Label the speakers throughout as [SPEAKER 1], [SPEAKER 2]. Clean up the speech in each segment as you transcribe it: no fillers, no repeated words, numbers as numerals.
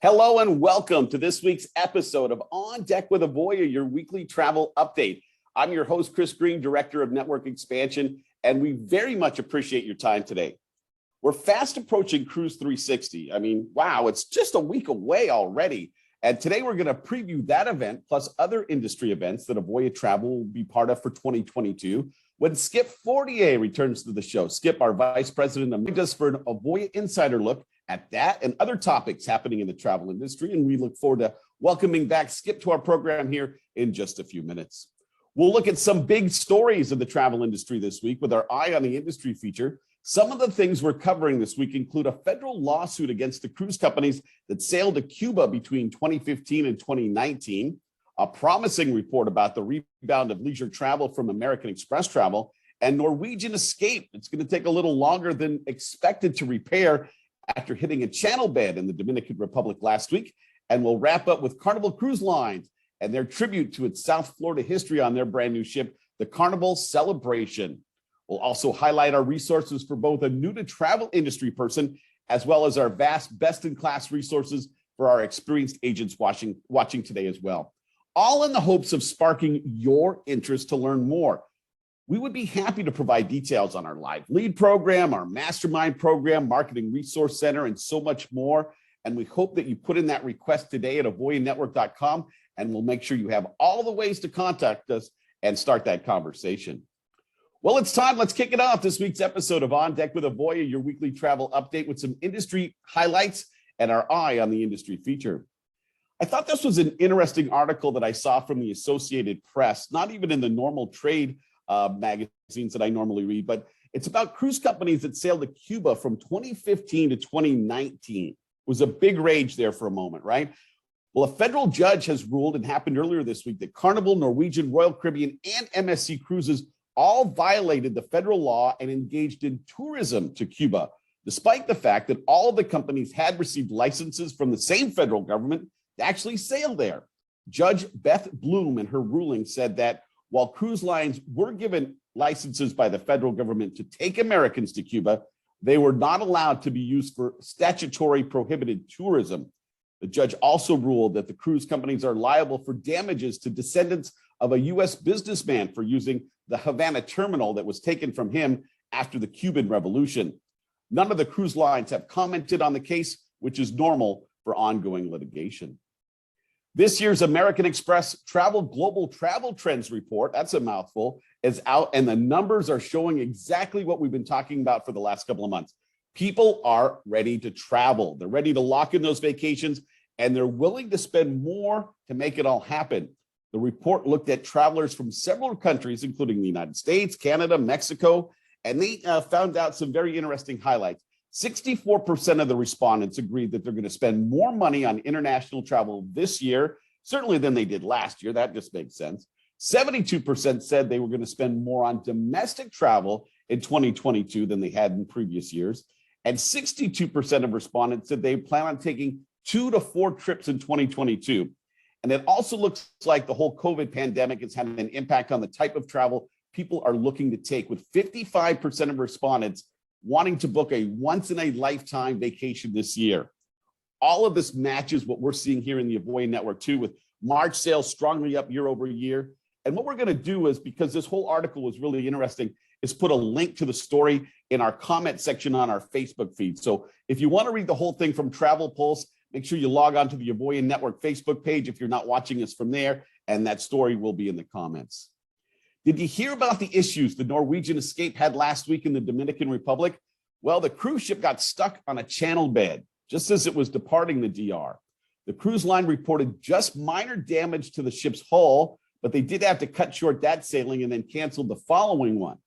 [SPEAKER 1] Hello and welcome to this week's episode of On Deck with Avoya, your weekly travel update. I'm your host, Chris Greene, Director of Network Expansion, and we very much appreciate your time today. We're fast approaching Cruise 360. I mean, wow, it's just a week away already. And today we're going to preview that event plus other industry events that Avoya Travel will be part of for 2022 when Skip Fortier returns to the show. Skip, our Vice President, joined us for an Avoya Insider look at that and other topics happening in the travel industry. And we look forward to welcoming back Skip to our program here in just a few minutes. We'll look at some big stories of the travel industry this week with our Eye on the Industry feature. Some of the things we're covering this week include a federal lawsuit against the cruise companies that sailed to Cuba between 2015 and 2019, a promising report about the rebound of leisure travel from American Express travel, and Norwegian escape. It's going to take a little longer than expected to repair after hitting a channel bed in the Dominican Republic last week. And we'll wrap up with Carnival Cruise Lines and their tribute to its South Florida history on their brand new ship, the Carnival Celebration. We'll also highlight our resources for both a new to travel industry person, as well as our vast best-in-class resources for our experienced agents watching today as well. All in the hopes of sparking your interest to learn more. We would be happy to provide details on our live lead program, our mastermind program, marketing resource center, and so much more. And we hope that you put in that request today at avoyanetwork.com, and we'll make sure you have all the ways to contact us and start that conversation. Well, it's time. Let's kick it off. This week's episode of On Deck with Avoya, your weekly travel update with some industry highlights and our Eye on the Industry feature. I thought this was an interesting article that I saw from the Associated Press, not even in the normal trade magazines that I normally read, but it's about cruise companies that sailed to Cuba from 2015 to 2019. It was a big rage there for a moment, right? Well, a federal judge has ruled, and happened earlier this week, that Carnival, Norwegian, Royal Caribbean, and MSC Cruises all violated the federal law and engaged in tourism to Cuba, despite the fact that all of the companies had received licenses from the same federal government to actually sail there. Judge Beth Bloom in her ruling said that while cruise lines were given licenses by the federal government to take Americans to Cuba, they were not allowed to be used for statutory prohibited tourism. The judge also ruled that the cruise companies are liable for damages to descendants of a U.S. businessman for using the Havana terminal that was taken from him after the Cuban Revolution. None of the cruise lines have commented on the case, which is normal for ongoing litigation. This year's American Express Travel Global Travel Trends Report, that's a mouthful, is out, and the numbers are showing exactly what we've been talking about for the last couple of months. People are ready to travel. They're ready to lock in those vacations, and they're willing to spend more to make it all happen. The report looked at travelers from several countries, including the United States, Canada, Mexico, and they found out some very interesting highlights. 64% of the respondents agreed that they're going to spend more money on international travel this year, certainly than they did last year. That just makes sense. 72% said they were going to spend more on domestic travel in 2022 than they had in previous years. And 62% of respondents said they plan on taking 2 to 4 trips in 2022. And it also looks like the whole COVID pandemic is having an impact on the type of travel people are looking to take, with 55% of respondents wanting to book a once-in-a-lifetime vacation this year. All of this matches what we're seeing here in the Avoya Network too, with March sales strongly up year over year. And what we're going to do is, because this whole article was really interesting, is put a link to the story in our comment section on our Facebook feed. So if you want to read the whole thing from Travel Pulse, make sure you log on to the Avoya Network Facebook page if you're not watching us from there, and that story will be in the comments. Did you hear about the issues the Norwegian escape had last week in the Dominican Republic? Well, the cruise ship got stuck on a channel bed just as it was departing the DR. The cruise line reported just minor damage to the ship's hull, but they did have to cut short that sailing and then canceled the following one.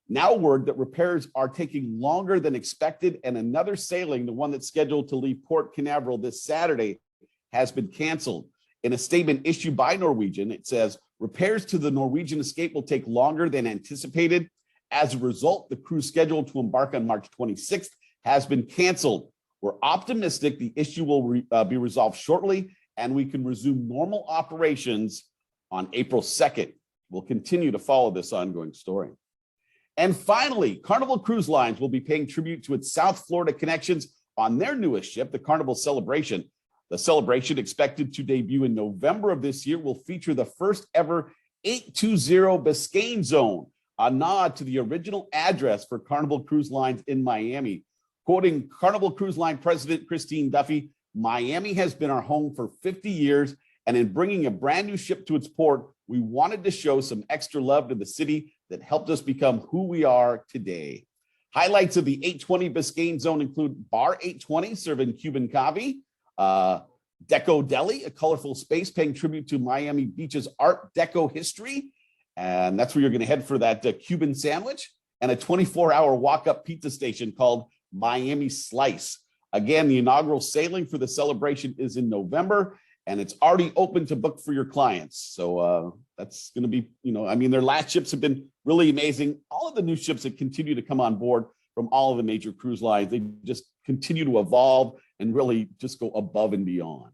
[SPEAKER 1] Now word that repairs are taking longer than expected, and another sailing, the one that's scheduled to leave Port Canaveral this Saturday, has been canceled. In a statement issued by Norwegian, it says, repairs to the Norwegian escape will take longer than anticipated. As a result, the cruise scheduled to embark on March 26th has been canceled. We're optimistic the issue will be resolved shortly, and we can resume normal operations on April 2nd. We'll continue to follow this ongoing story. And finally, Carnival Cruise Lines will be paying tribute to its South Florida connections on their newest ship, the Carnival Celebration. The celebration, expected to debut in November of this year, will feature the first ever 820 Biscayne Zone, a nod to the original address for Carnival Cruise Lines in Miami. Quoting Carnival Cruise Line President Christine Duffy, "Miami has been our home for 50 years, and in bringing a brand new ship to its port, we wanted to show some extra love to the city that helped us become who we are today." Highlights of the 820 Biscayne Zone include Bar 820 serving Cuban coffee, Deco Deli, a colorful space paying tribute to Miami Beach's Art Deco history, and that's where you're going to head for that Cuban sandwich, and a 24-hour walk-up pizza station called Miami Slice. Again, the inaugural sailing for the celebration is in November, and it's already open to book for your clients. So that's going to be, their last ships have been really amazing. All of the new ships that continue to come on board from all of the major cruise lines, they just continue to evolve and really just go above and beyond.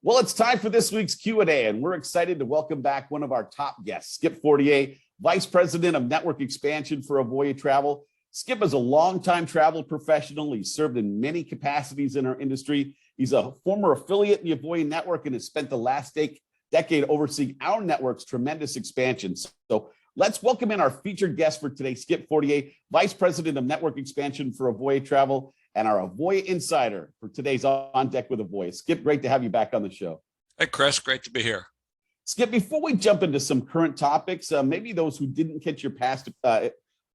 [SPEAKER 1] Well, it's time for this week's Q&A, and we're excited to welcome back one of our top guests, Skip Fortier, Vice President of Network Expansion for Avoya Travel. Skip is a longtime travel professional. He's served in many capacities in our industry. He's a former affiliate in the Avoya network and has spent the last decade overseeing our network's tremendous expansion. So let's welcome in our featured guest for today, Skip Fortier, Vice President of Network Expansion for Avoya Travel, and our Avoya Insider for today's On Deck with Avoya. Skip, great to have you back on the show.
[SPEAKER 2] Hey, Chris, great to be here.
[SPEAKER 1] Skip, before we jump into some current topics, maybe those who didn't catch your past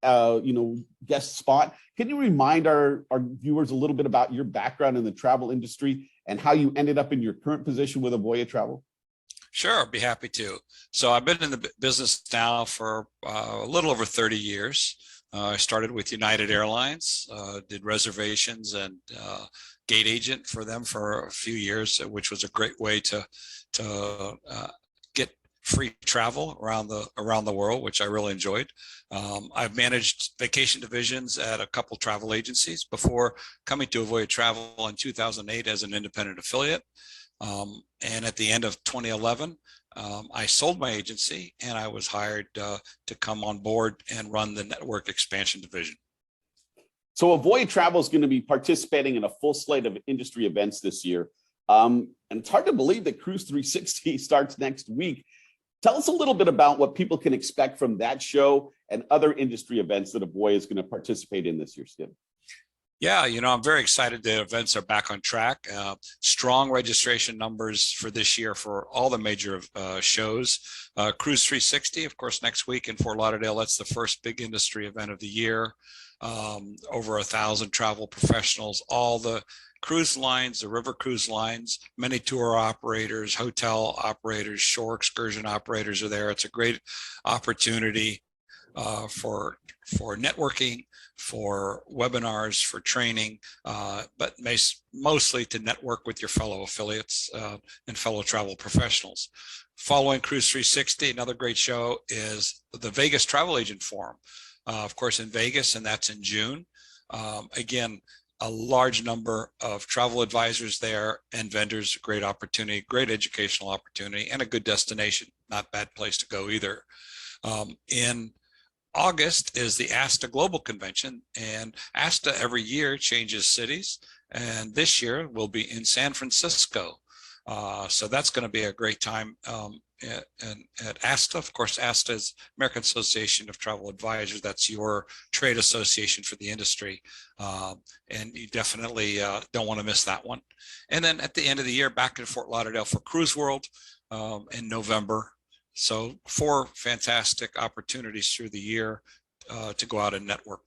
[SPEAKER 1] guest spot, can you remind our viewers a little bit about your background in the travel industry and how you ended up in your current position with Avoya Travel?
[SPEAKER 2] Sure, I'd be happy to. So I've been in the business now for a little over 30 years. I started with United Airlines, did reservations and gate agent for them for a few years, which was a great way to get free travel around the world, which I really enjoyed. I've managed vacation divisions at a couple travel agencies before coming to Avoya Travel in 2008 as an independent affiliate. And at the end of 2011, I sold my agency and I was hired to come on board and run the network expansion division.
[SPEAKER 1] So Avoya Travel is going to be participating in a full slate of industry events this year. And it's hard to believe that Cruise 360 starts next week. Tell us a little bit about what people can expect from that show and other industry events that Avoya is going to participate in this year, Skip.
[SPEAKER 2] Yeah, I'm very excited that events are back on track. Strong registration numbers for this year for all the major shows. Cruise 360, of course, next week in Fort Lauderdale. That's the first big industry event of the year. Over 1,000 travel professionals, all the cruise lines, the river cruise lines, many tour operators, hotel operators, shore excursion operators are there. It's a great opportunity for networking, for webinars, for training, but mostly to network with your fellow affiliates and fellow travel professionals. Following Cruise 360, another great show is the Vegas Travel Agent Forum, of course, in Vegas, and that's in June. Again, a large number of travel advisors there and vendors, great opportunity, great educational opportunity, and a good destination, not a bad place to go either. In August is the ASTA Global Convention, and ASTA every year changes cities, and this year will be in San Francisco. So that's going to be a great time at ASTA. Of course, ASTA is American Association of Travel Advisors. That's your trade association for the industry, and you definitely don't want to miss that one. And then at the end of the year, back in Fort Lauderdale for Cruise World in November. So 4 fantastic opportunities through the year to go out and network.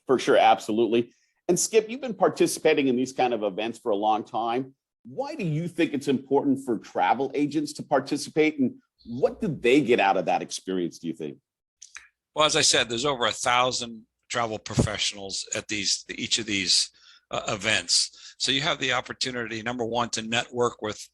[SPEAKER 1] For sure, absolutely. And Skip, you've been participating in these kind of events for a long time. Why do you think it's important for travel agents to participate, and what did they get out of that experience, do you think?
[SPEAKER 2] Well, as I said, there's over 1,000 travel professionals at each of these events. So you have the opportunity, number one, to network with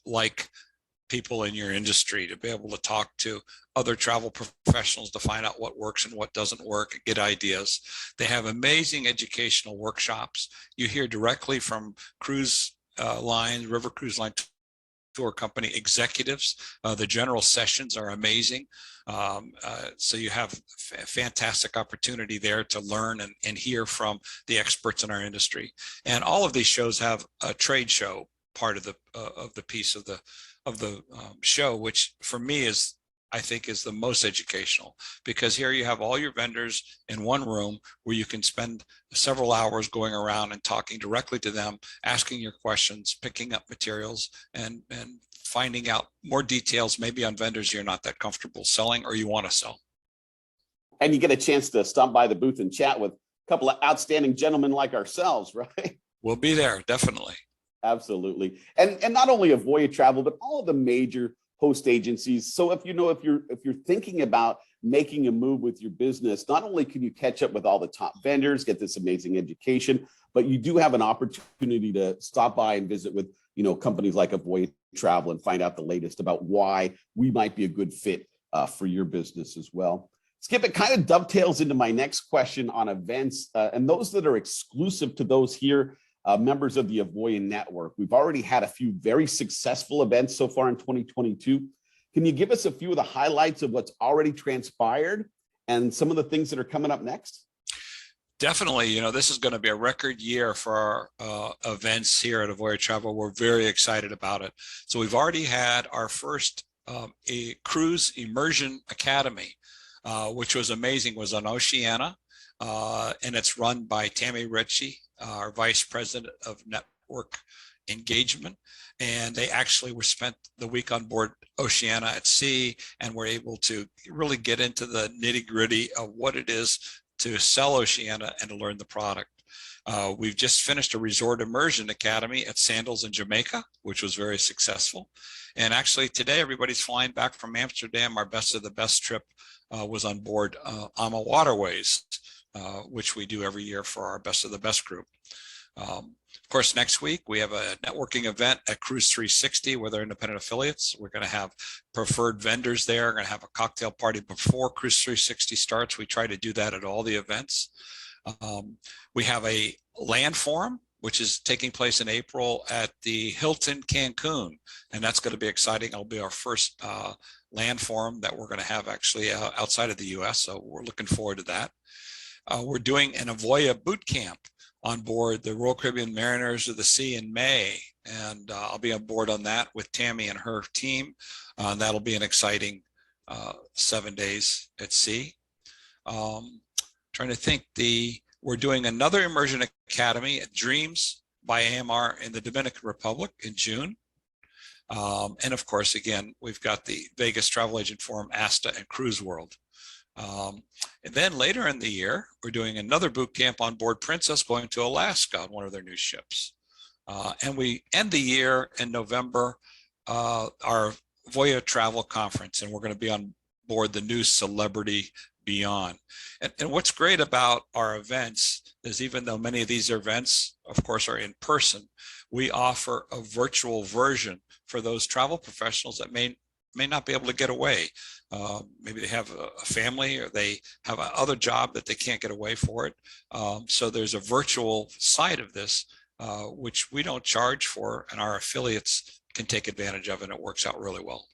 [SPEAKER 2] people in your industry, to be able to talk to other travel professionals to find out what works and what doesn't work, get ideas. They have amazing educational workshops. You hear directly from cruise line, river cruise line tour company executives. The general sessions are amazing. So you have a fantastic opportunity there to learn and hear from the experts in our industry. And all of these shows have a trade show part of the piece of the show, which for me is, I think, is the most educational, because here you have all your vendors in one room where you can spend several hours going around and talking directly to them, asking your questions, picking up materials, and finding out more details maybe on vendors you're not that comfortable selling or you want to sell.
[SPEAKER 1] And you get a chance to stop by the booth and chat with a couple of outstanding gentlemen like ourselves, right?
[SPEAKER 2] We'll be there, definitely.
[SPEAKER 1] Absolutely. And not only Avoya Travel, but all of the major host agencies. So if you're thinking about making a move with your business, not only can you catch up with all the top vendors, get this amazing education, but you do have an opportunity to stop by and visit with, companies like Avoya Travel and find out the latest about why we might be a good fit for your business as well. Skip, it kind of dovetails into my next question on events and those that are exclusive to those here, members of the Avoya network. We've already had a few very successful events so far in 2022. Can you give us a few of the highlights of what's already transpired and some of the things that are coming up next?
[SPEAKER 2] Definitely. This is going to be a record year for our events here at Avoya Travel. We're very excited about it. So we've already had our first a cruise immersion academy, which was amazing, was on Oceania, and it's run by Tammy Ritchie, our Vice President of Network Engagement. And they actually were spent the week on board Oceania at sea and were able to really get into the nitty-gritty of what it is to sell Oceania and to learn the product. We've just finished a resort immersion academy at Sandals in Jamaica, which was very successful. And actually today, everybody's flying back from Amsterdam. Our Best of the Best trip was on board AMA Waterways, which we do every year for our Best of the Best group. Of course, next week we have a networking event at Cruise 360 with our independent affiliates. We're going to have preferred vendors there. We're going to have a cocktail party before Cruise 360 starts. We try to do that at all the events. We have a land forum, which is taking place in April at the Hilton Cancun, and that's going to be exciting. It'll be our first land forum that we're going to have actually outside of the US, so we're looking forward to that. We're doing an Avoya boot camp on board the Royal Caribbean Mariners of the Sea in May, and I'll be on board on that with Tammy and her team. That'll be an exciting 7 days at sea. Trying to think, we're doing another immersion academy at Dreams by AMR in the Dominican Republic in June. And of course, again, we've got the Vegas Travel Agent Forum, ASTA, and Cruise World. And then later in the year, we're doing another boot camp on board Princess, going to Alaska on one of their new ships. And we end the year in November, our Avoya Travel Conference, and we're going to be on board the new Celebrity Beyond. And what's great about our events is, even though many of these events, of course, are in person, we offer a virtual version for those travel professionals that may not be able to get away. Maybe they have a family, or they have another job that they can't get away for it. So there's a virtual side of this, which we don't charge for, and our affiliates can take advantage of, and it works out really well.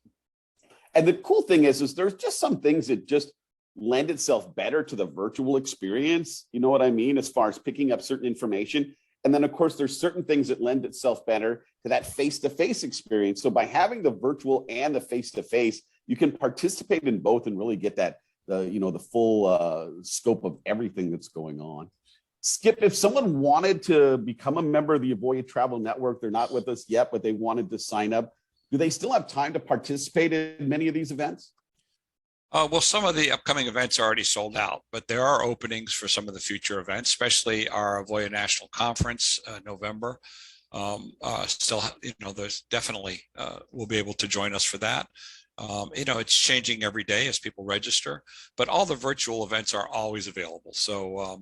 [SPEAKER 1] And the cool thing is there's just some things that just lend itself better to the virtual experience. You know what I mean? As far as picking up certain information. And then, of course, there's certain things that lend itself better to that face-to-face experience. So by having the virtual and the face-to-face, you can participate in both and really get the full scope of everything that's going on. Skip, if someone wanted to become a member of the Avoya Travel Network, they're not with us yet, but they wanted to sign up, do they still have time to participate in many of these events?
[SPEAKER 2] Well, some of the upcoming events are already sold out, but there are openings for some of the future events, especially our Avoya National Conference, November. Still, there's definitely will be able to join us for that. It's changing every day as people register, but all the virtual events are always available. So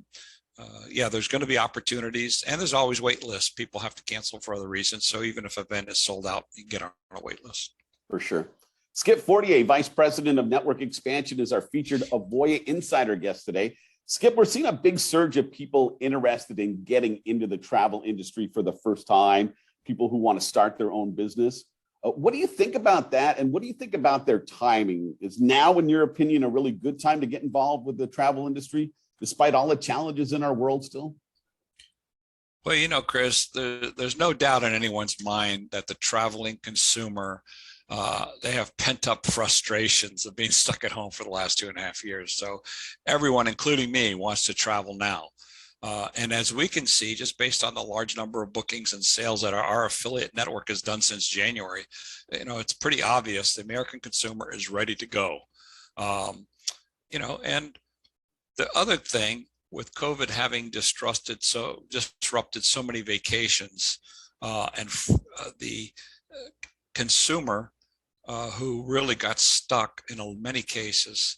[SPEAKER 2] yeah, there's going to be opportunities, and there's always wait lists. People have to cancel for other reasons. So even if an event is sold out, you can get on a wait list.
[SPEAKER 1] For sure. Skip Fortier, Vice President of Network Expansion, is our featured Avoya Insider guest today. Skip, we're seeing a big surge of people interested in getting into the travel industry for the first time, people who want to start their own business. What do you think about that? And what do you think about their timing? Is now, in your opinion, a really good time to get involved with the travel industry, despite all the challenges in our world still?
[SPEAKER 2] Well, Chris, there's no doubt in anyone's mind that the traveling consumer, they have pent up frustrations of being stuck at home for the last 2.5 years. So everyone, including me, wants to travel now. And as we can see, just based on the large number of bookings and sales that our affiliate network has done since January, it's pretty obvious the American consumer is ready to go. And the other thing with COVID having disrupted so many vacations, and the consumer who really got stuck in many cases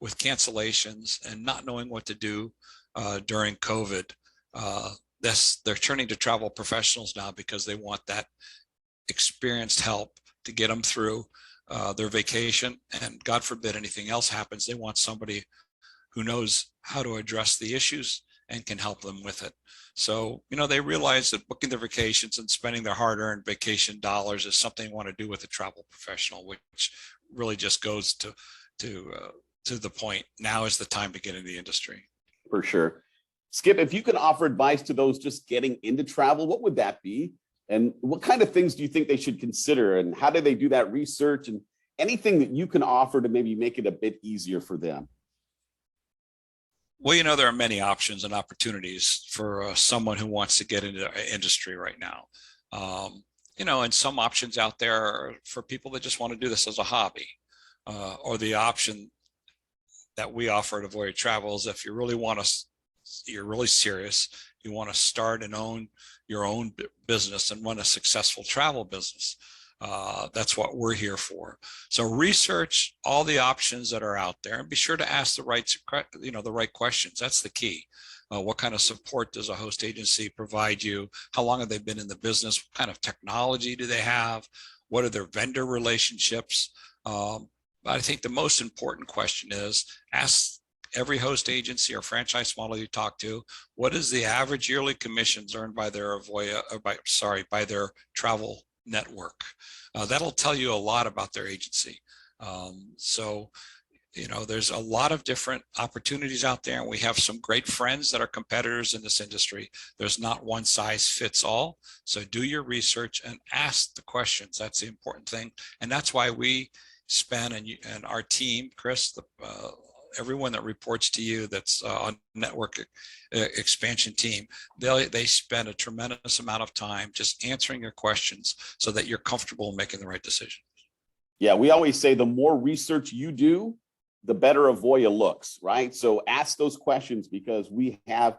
[SPEAKER 2] with cancellations and not knowing what to do during COVID. They're turning to travel professionals now because they want that experienced help to get them through their vacation. And God forbid anything else happens, they want somebody who knows how to address the issues and can help them with it. So, they realize that booking their vacations and spending their hard-earned vacation dollars is something they want to do with a travel professional, which really just goes to the point. Now is the time to get in the industry.
[SPEAKER 1] For sure. Skip, if you could offer advice to those just getting into travel, what would that be? And what kind of things do you think they should consider? And how do they do that research? And anything that you can offer to maybe make it a bit easier for them?
[SPEAKER 2] Well, there are many options and opportunities for someone who wants to get into the industry right now. And some options out there are for people that just want to do this as a hobby, or the option that we offer at Avoya Travel is if you really you're really serious, you want to start and own your own business and run a successful travel business. That's what we're here for. So research all the options that are out there and be sure to ask the right questions. That's the key. What kind of support does a host agency provide you? How long have they been in the business? What kind of technology do they have? What are their vendor relationships? I think the most important question is ask every host agency or franchise model you talk to, what is the average yearly commissions earned by their by their travel network? That'll tell you a lot about their agency. There's a lot of different opportunities out there, and we have some great friends that are competitors in this industry. There's not one size fits all. So do your research and ask the questions. That's the important thing. And that's why we spend, and our team, Chris, everyone that reports to you that's on network expansion team, they spend a tremendous amount of time just answering your questions so that you're comfortable in making the right decision.
[SPEAKER 1] Yeah, we always say the more research you do, the better Avoya looks, right? So ask those questions because we have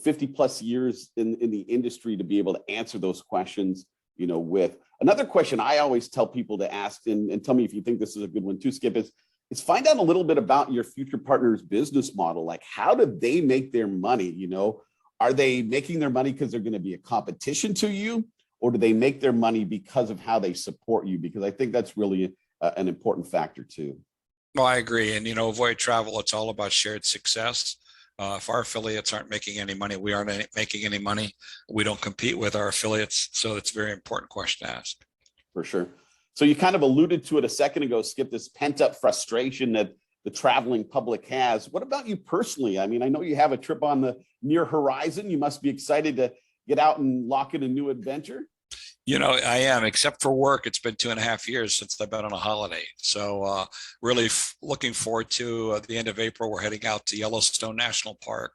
[SPEAKER 1] 50 plus years in the industry to be able to answer those questions. With another question I always tell people to ask, and tell me if you think this is a good one too, Skip, is find out a little bit about your future partner's business model. Like, how do they make their money? Are they making their money because they're going to be a competition to you, or do they make their money because of how they support you? Because I think that's really an important factor too.
[SPEAKER 2] Well, I agree. And, Avoya Travel, it's all about shared success. If our affiliates aren't making any money, we aren't making any money. We don't compete with our affiliates. So it's a very important question to ask.
[SPEAKER 1] For sure. So you kind of alluded to it a second ago, Skip, this pent up frustration that the traveling public has. What about you personally? I mean, I know you have a trip on the near horizon. You must be excited to get out and lock in a new adventure.
[SPEAKER 2] I am, except for work. It's been 2.5 years since I've been on a holiday. So really looking forward to the end of April. We're heading out to Yellowstone National Park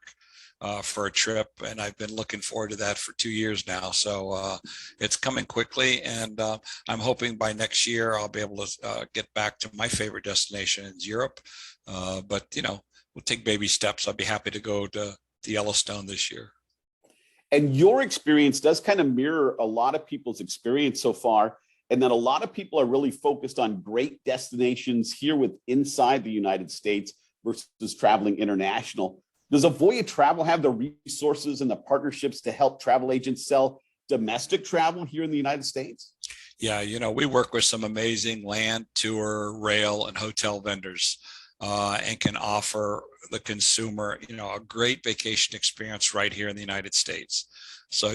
[SPEAKER 2] for a trip. And I've been looking forward to that for 2 years now. So it's coming quickly. And I'm hoping by next year, I'll be able to get back to my favorite destination in Europe. But we'll take baby steps. I'd be happy to go to Yellowstone this year.
[SPEAKER 1] And your experience does kind of mirror a lot of people's experience so far, and that a lot of people are really focused on great destinations here inside the United States versus traveling international. Does Avoya Travel have the resources and the partnerships to help travel agents sell domestic travel here in the United States?
[SPEAKER 2] Yeah, we work with some amazing land, tour, rail, and hotel vendors. And can offer the consumer, a great vacation experience right here in the United States. So,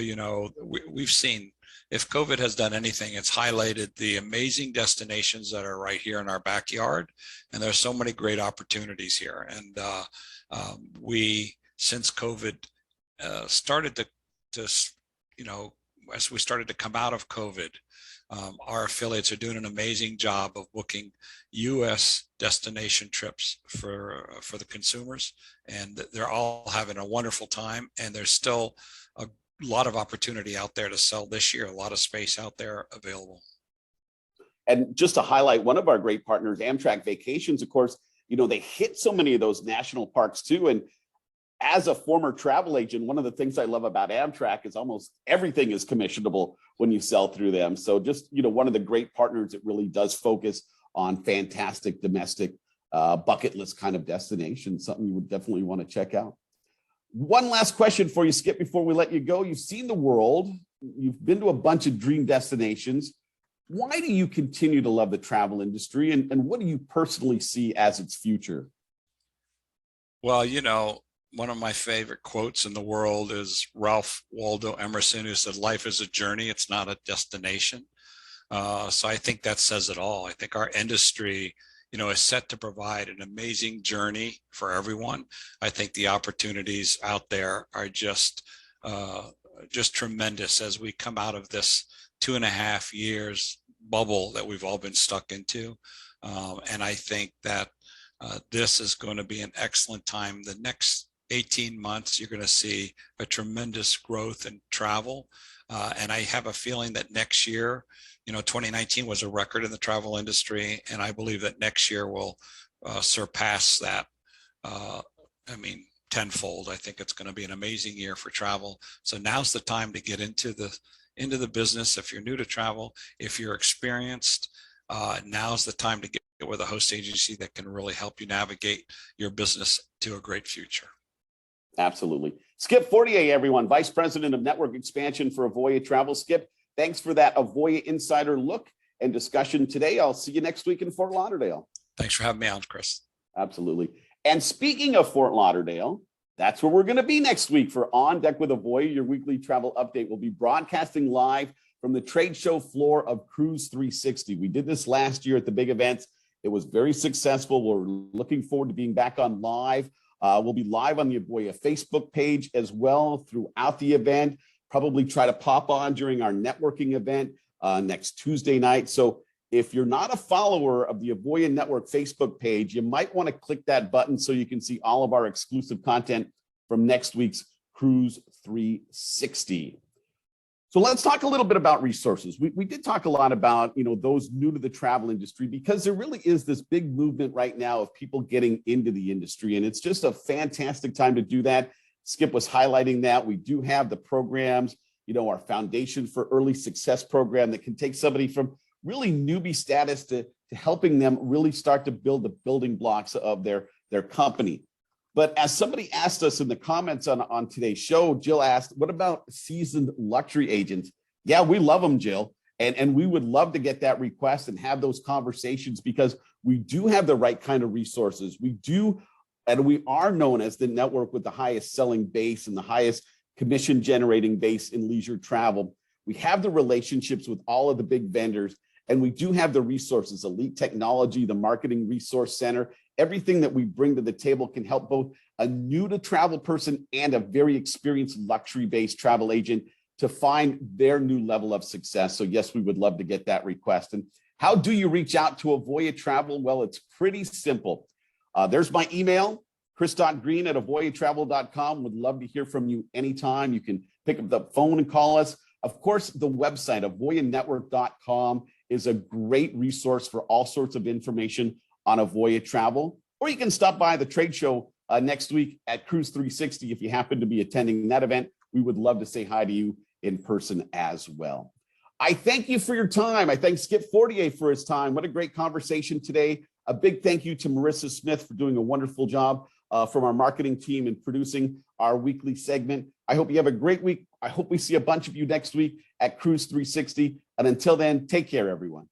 [SPEAKER 2] we've seen, if COVID has done anything, it's highlighted the amazing destinations that are right here in our backyard. And there's so many great opportunities here. And we, since COVID started to you know, as we started to come out of COVID, our affiliates are doing an amazing job of booking U.S. destination trips for the consumers, and they're all having a wonderful time. And there's still a lot of opportunity out there to sell this year, a lot of space out there available.
[SPEAKER 1] And just to highlight one of our great partners, Amtrak Vacations, of course, you know, they hit so many of those national parks too. And as a former travel agent, one of the things I love about Amtrak is almost everything is commissionable when you sell through them. So just, you know, one of the great partners that really does focus on fantastic domestic bucket list kind of destinations, something you would definitely want to check out. One last question for you, Skip, before we let you go. You've seen the world. You've been to a bunch of dream destinations. Why do you continue to love the travel industry, and what do you personally see as its future?
[SPEAKER 2] Well, you know, one of my favorite quotes in the world is Ralph Waldo Emerson, who said, "Life is a journey, it's not a destination." So I think that says it all. I think our industry, you know, is set to provide an amazing journey for everyone. I think the opportunities out there are just tremendous as we come out of this 2.5 years bubble that we've all been stuck into. And I think that this is going to be an excellent time. The next 18 months, you're going to see a tremendous growth in travel. And I have a feeling that next year, you know, 2019 was a record in the travel industry. And I believe that next year will surpass that. I mean, tenfold. I think it's going to be an amazing year for travel. So now's the time to get into the business. If you're new to travel, if you're experienced, now's the time to get with a host agency that can really help you navigate your business to a great future.
[SPEAKER 1] Absolutely. Skip Fortier, everyone, Vice President of Network Expansion for Avoya Travel. Skip, thanks for that Avoya Insider look and discussion today. I'll see you next week in Fort Lauderdale.
[SPEAKER 2] Thanks for having me on, Chris.
[SPEAKER 1] Absolutely. And speaking of Fort Lauderdale, that's where we're going to be next week for On Deck with Avoya, your weekly travel update. We'll be broadcasting live from the trade show floor of Cruise 360. We did this last year at the big events. It was very successful. We're looking forward to being back on live. We'll be live on the Avoya Facebook page as well throughout the event. Probably try to pop on during our networking event next Tuesday night. So if you're not a follower of the Avoya Network Facebook page, you might want to click that button so you can see all of our exclusive content from next week's Cruise 360. So let's talk a little bit about resources. We did talk a lot about, you know, those new to the travel industry, because there really is this big movement right now of people getting into the industry, and it's just a fantastic time to do that. Skip was highlighting that. We do have the programs, you know, our Foundation for Early Success program that can take somebody from really newbie status to helping them really start to build the building blocks of their company. But as somebody asked us in the comments on today's show, Jill asked, what about seasoned luxury agents? Yeah, we love them, Jill. And we would love to get that request and have those conversations, because we do have the right kind of resources. We do, and we are known as the network with the highest selling base and the highest commission generating base in leisure travel. We have the relationships with all of the big vendors, and we do have the resources, elite technology, the marketing resource center. Everything that we bring to the table can help both a new to travel person and a very experienced luxury-based travel agent to find their new level of success. So yes, we would love to get that request. And how do you reach out to Avoya Travel? Well, it's pretty simple. There's my email, chris.greene@avoyatravel.com. Would love to hear from you anytime. You can pick up the phone and call us. Of course, the website, avoyanetwork.com, is a great resource for all sorts of information on Avoya Travel. Or you can stop by the trade show next week at Cruise 360 if you happen to be attending that event. We would love to say hi to you in person as well. I thank you for your time. I thank Skip Fortier for his time. What a great conversation today. A big thank you to Marissa Smith for doing a wonderful job from our marketing team and producing our weekly segment. I hope you have a great week. I hope we see a bunch of you next week at Cruise 360. And until then, take care, everyone.